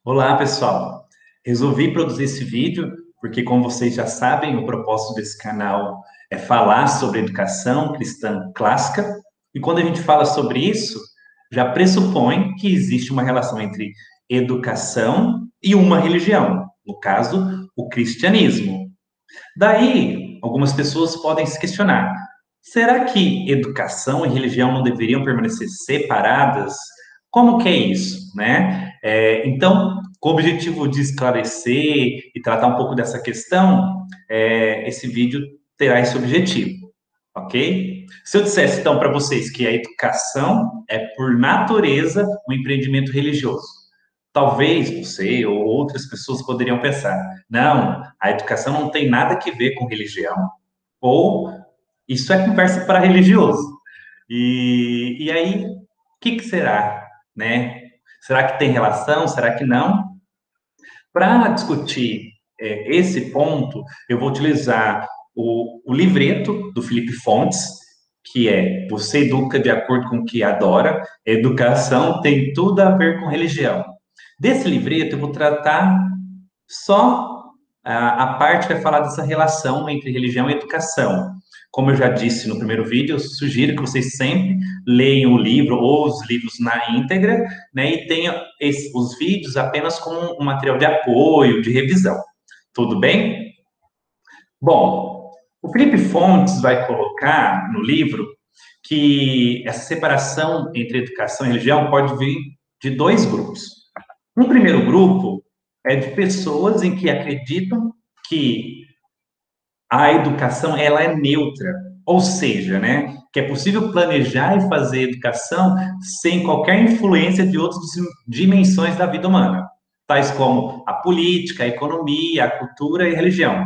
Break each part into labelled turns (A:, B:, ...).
A: Olá, pessoal. Resolvi produzir esse vídeo porque, como vocês já sabem, o propósito desse canal é falar sobre educação cristã clássica. E quando a gente fala sobre isso, já pressupõe que existe uma relação entre educação e uma religião, no caso, o cristianismo. Daí, algumas pessoas podem se questionar: será que educação e religião não deveriam permanecer separadas? Como que é isso, né? Então, com o objetivo de esclarecer e tratar um pouco dessa questão, esse vídeo terá esse objetivo, ok? Se eu dissesse então para vocês que a educação é por natureza um empreendimento religioso, talvez você ou outras pessoas poderiam pensar: não, a educação não tem nada que ver com religião, ou isso é conversa para religioso. E aí, o que será, né? Será que tem relação? Será que não? Para discutir esse ponto, eu vou utilizar o livreto do Felipe Fontes, que é Você educa de acordo com o que adora, educação tem tudo a ver com religião. Desse livreto, eu vou tratar só a parte que vai falar dessa relação entre religião e educação. Como eu já disse no primeiro vídeo, eu sugiro que vocês sempre leiam o livro ou os livros na íntegra, né, e tenham os vídeos apenas como um material de apoio, de revisão. Tudo bem? Bom, o Felipe Fontes vai colocar no livro que essa separação entre educação e religião pode vir de dois grupos. Um primeiro grupo é de pessoas em que acreditam que a educação ela é neutra, ou seja, né, que é possível planejar e fazer educação sem qualquer influência de outras dimensões da vida humana, tais como a política, a economia, a cultura e a religião.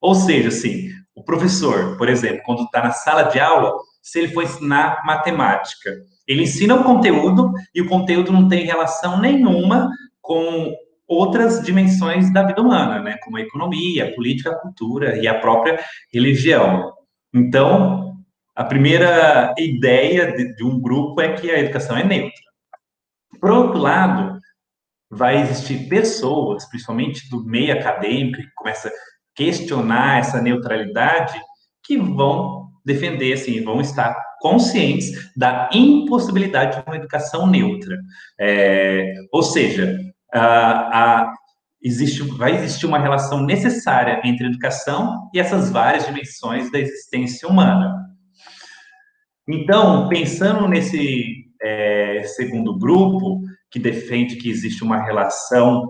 A: Ou seja, assim, o professor, por exemplo, quando está na sala de aula, se ele for ensinar matemática, ele ensina o conteúdo e o conteúdo não tem relação nenhuma com outras dimensões da vida humana, né? Como a economia, a política, a cultura e a própria religião. Então, a primeira ideia de um grupo é que a educação é neutra. Por outro lado, vai existir pessoas, principalmente do meio acadêmico, que começa a questionar essa neutralidade, que vão defender, assim, vão estar conscientes da impossibilidade de uma educação neutra. Ou seja, vai existir uma relação necessária entre a educação e essas várias dimensões da existência humana. Então, pensando nesse segundo grupo, que defende que existe uma relação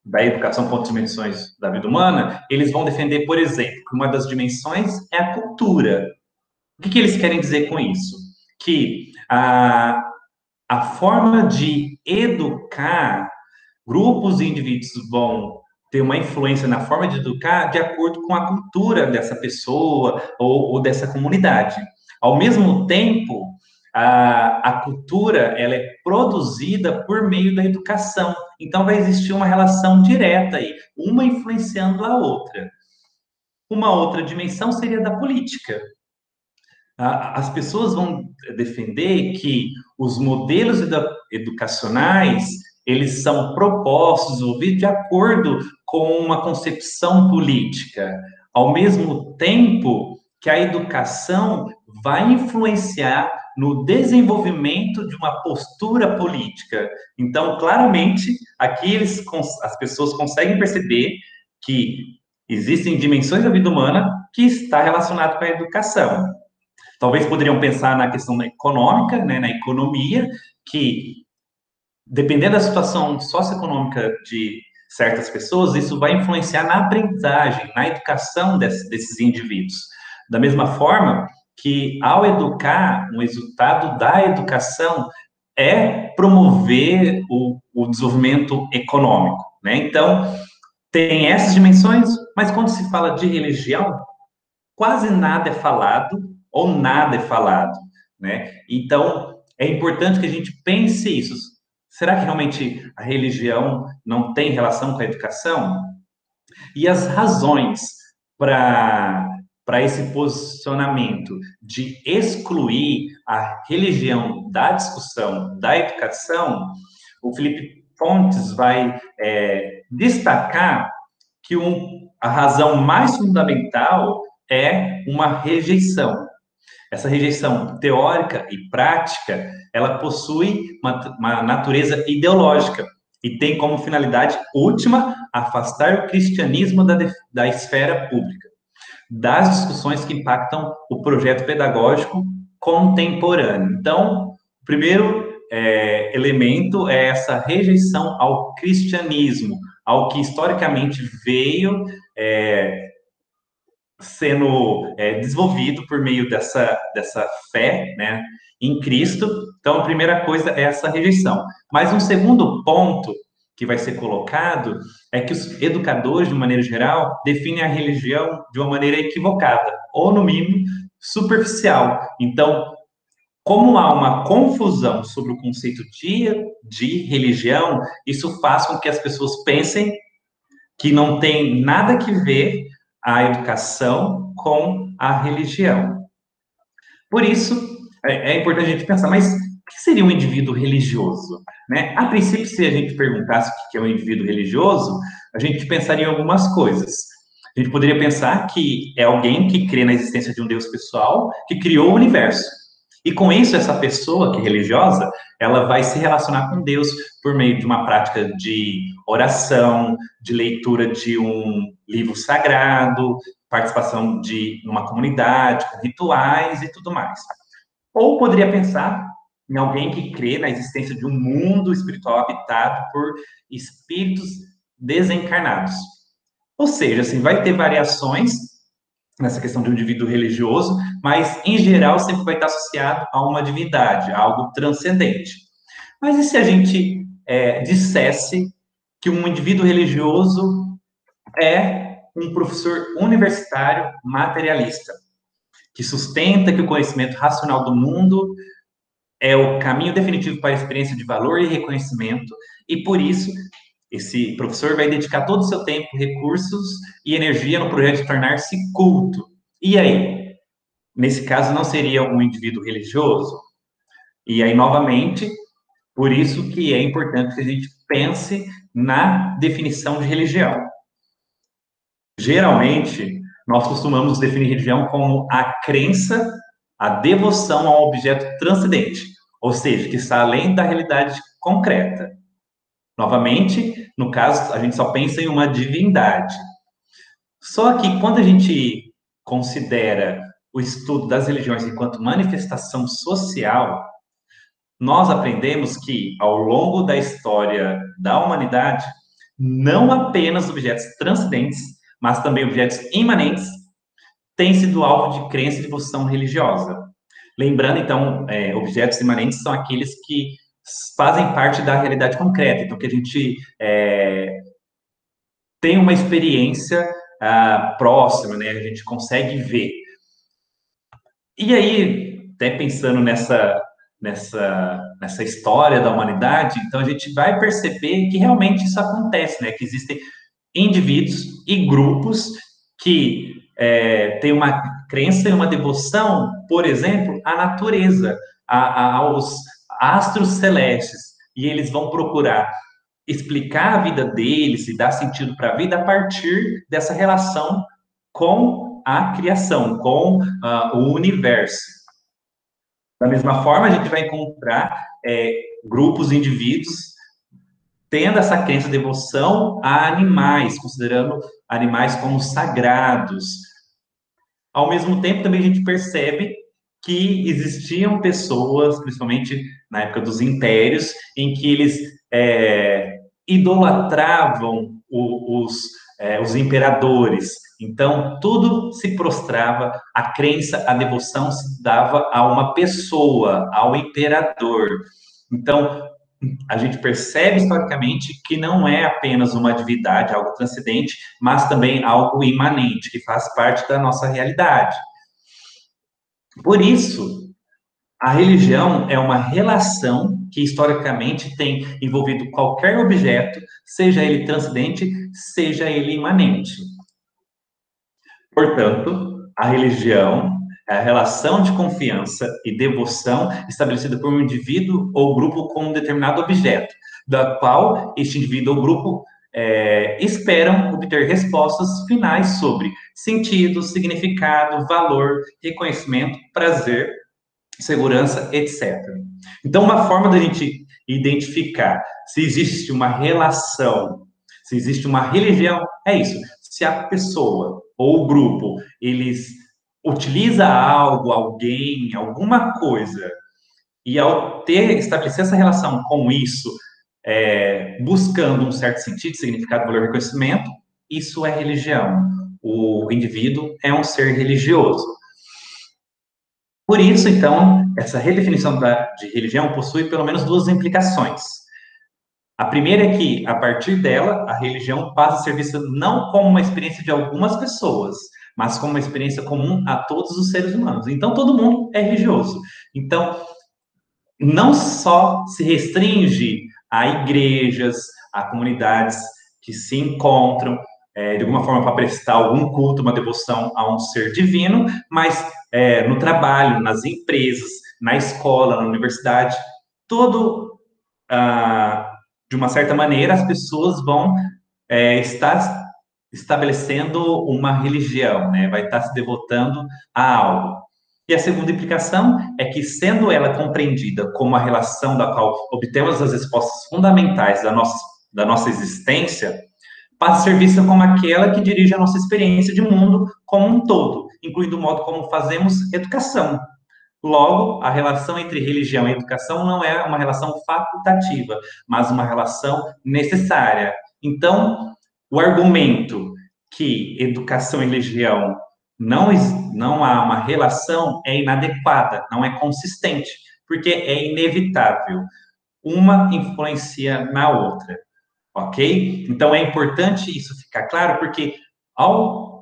A: da educação com outras dimensões da vida humana, eles vão defender, por exemplo, que uma das dimensões é a cultura. O que eles querem dizer com isso? Que a forma de educar grupos e indivíduos vão ter uma influência na forma de educar de acordo com a cultura dessa pessoa ou dessa comunidade. Ao mesmo tempo, a cultura ela é produzida por meio da educação. Então, vai existir uma relação direta aí, uma influenciando a outra. Uma outra dimensão seria da política. As pessoas vão defender que os modelos educacionais eles são propostos, desenvolvidos de acordo com uma concepção política, ao mesmo tempo que a educação vai influenciar no desenvolvimento de uma postura política. Então, claramente, aqui as pessoas conseguem perceber que existem dimensões da vida humana que está relacionado com a educação. Talvez poderiam pensar na questão econômica, né, na economia, que dependendo da situação socioeconômica de certas pessoas, isso vai influenciar na aprendizagem, na educação desses indivíduos. Da mesma forma que, ao educar, um resultado da educação é promover o desenvolvimento econômico, né? Então, tem essas dimensões, mas quando se fala de religião, quase nada é falado ou nada é falado, né? Então, é importante que a gente pense isso. Será que realmente a religião não tem relação com a educação? E as razões para esse posicionamento de excluir a religião da discussão da educação, o Felipe fontes vai destacar que a razão mais fundamental é uma rejeição. Essa rejeição teórica e prática, ela possui uma natureza ideológica e tem como finalidade última afastar o cristianismo da esfera pública, das discussões que impactam o projeto pedagógico contemporâneo. Então, o primeiro elemento é essa rejeição ao cristianismo, ao que historicamente veio sendo desenvolvido por meio dessa fé, né, em Cristo. Então, a primeira coisa é essa rejeição. Mas um segundo ponto que vai ser colocado é que os educadores, de maneira geral, definem a religião de uma maneira equivocada, ou, no mínimo, superficial. Então, como há uma confusão sobre o conceito de religião, isso faz com que as pessoas pensem que não tem nada que ver a educação com a religião. Por isso, é importante a gente pensar, mas o que seria um indivíduo religioso? Né? A princípio, se a gente perguntasse o que é um indivíduo religioso, a gente pensaria em algumas coisas. A gente poderia pensar que é alguém que crê na existência de um Deus pessoal que criou o universo. E com isso, essa pessoa que é religiosa, ela vai se relacionar com Deus por meio de uma prática de oração, de leitura de um livro sagrado, participação de uma comunidade, com rituais e tudo mais. Ou poderia pensar em alguém que crê na existência de um mundo espiritual habitado por espíritos desencarnados. Ou seja, assim, vai ter variações nessa questão de um indivíduo religioso, mas, em geral, sempre vai estar associado a uma divindade, a algo transcendente. Mas e se a gente dissesse que um indivíduo religioso é um professor universitário materialista, que sustenta que o conhecimento racional do mundo é o caminho definitivo para a experiência de valor e reconhecimento, e por isso esse professor vai dedicar todo o seu tempo, recursos e energia no projeto de tornar-se culto. E aí? Nesse caso, não seria um indivíduo religioso? E aí, novamente, por isso que é importante que a gente pense na definição de religião. Geralmente, nós costumamos definir religião como a crença, a devoção a um objeto transcendente, ou seja, que está além da realidade concreta. Novamente, no caso, a gente só pensa em uma divindade. Só que quando a gente considera o estudo das religiões enquanto manifestação social, nós aprendemos que, ao longo da história da humanidade, não apenas objetos transcendentes, mas também objetos imanentes têm sido alvo de crença e devoção religiosa. Lembrando, então, objetos imanentes são aqueles que fazem parte da realidade concreta, então que a gente tem uma experiência próxima, né? A gente consegue ver. E aí, até pensando nessa história da humanidade, então a gente vai perceber que realmente isso acontece, né? Que existem indivíduos e grupos que têm uma crença e uma devoção, por exemplo, à natureza, aos astros celestes, e eles vão procurar explicar a vida deles e dar sentido para a vida a partir dessa relação com a criação, com o universo. Da mesma forma, a gente vai encontrar grupos, indivíduos, tendo essa crença de devoção a animais, considerando animais como sagrados. Ao mesmo tempo, também a gente percebe que existiam pessoas, principalmente na época dos impérios, em que eles idolatravam os imperadores. Então, tudo se prostrava, a crença, a devoção se dava a uma pessoa, ao imperador. Então, a gente percebe historicamente que não é apenas uma divindade, algo transcendente, mas também algo imanente, que faz parte da nossa realidade. Por isso, a religião é uma relação que historicamente tem envolvido qualquer objeto, seja ele transcendente, seja ele imanente. Portanto, a religião é a relação de confiança e devoção estabelecida por um indivíduo ou grupo com um determinado objeto, da qual este indivíduo ou grupo esperam obter respostas finais sobre sentido, significado, valor, reconhecimento, prazer, segurança, etc. Então, uma forma da gente identificar se existe uma relação, se existe uma religião, é isso. Se a pessoa ou o grupo, eles utiliza algo, alguém, alguma coisa, e ao estabelecer essa relação com isso, buscando um certo sentido, significado, valor, reconhecimento, isso é religião. O indivíduo é um ser religioso. Por isso, então, essa redefinição de religião possui pelo menos duas implicações. A primeira é que, a partir dela, a religião passa a ser vista não como uma experiência de algumas pessoas, mas como uma experiência comum a todos os seres humanos. Então, todo mundo é religioso. Então, não só se restringe a igrejas, a comunidades que se encontram de alguma forma para prestar algum culto, uma devoção a um ser divino, mas no trabalho, nas empresas, na escola, na universidade, todo, de uma certa maneira, as pessoas vão estar estabelecendo uma religião, né? Vai estar se devotando a algo. E a segunda implicação é que, sendo ela compreendida como a relação da qual obtemos as respostas fundamentais da nossa existência, passa a ser vista como aquela que dirige a nossa experiência de mundo como um todo, incluindo o modo como fazemos educação. Logo, a relação entre religião e educação não é uma relação facultativa, mas uma relação necessária. Então, o argumento que educação e religião não há uma relação é inadequada, não é consistente, porque é inevitável. Uma influencia na outra, ok? Então, é importante isso ficar claro, porque ao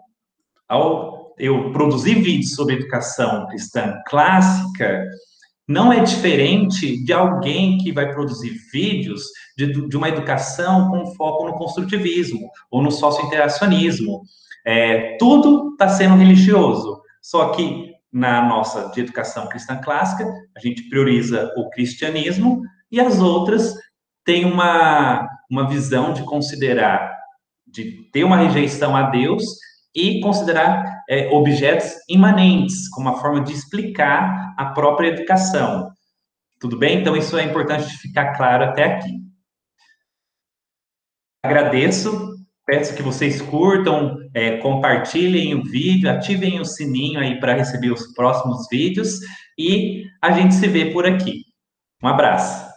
A: eu produzir vídeos sobre educação cristã clássica, não é diferente de alguém que vai produzir vídeos de uma educação com foco no construtivismo ou no socio-interacionismo. Tudo está sendo religioso, só que na nossa de educação cristã clássica, a gente prioriza o cristianismo e as outras têm uma visão de considerar, de ter uma rejeição a Deus e considerar objetos imanentes, como uma forma de explicar a própria educação. Tudo bem? Então, isso é importante ficar claro até aqui. Agradeço, peço que vocês curtam, compartilhem o vídeo, ativem o sininho aí para receber os próximos vídeos e a gente se vê por aqui. Um abraço.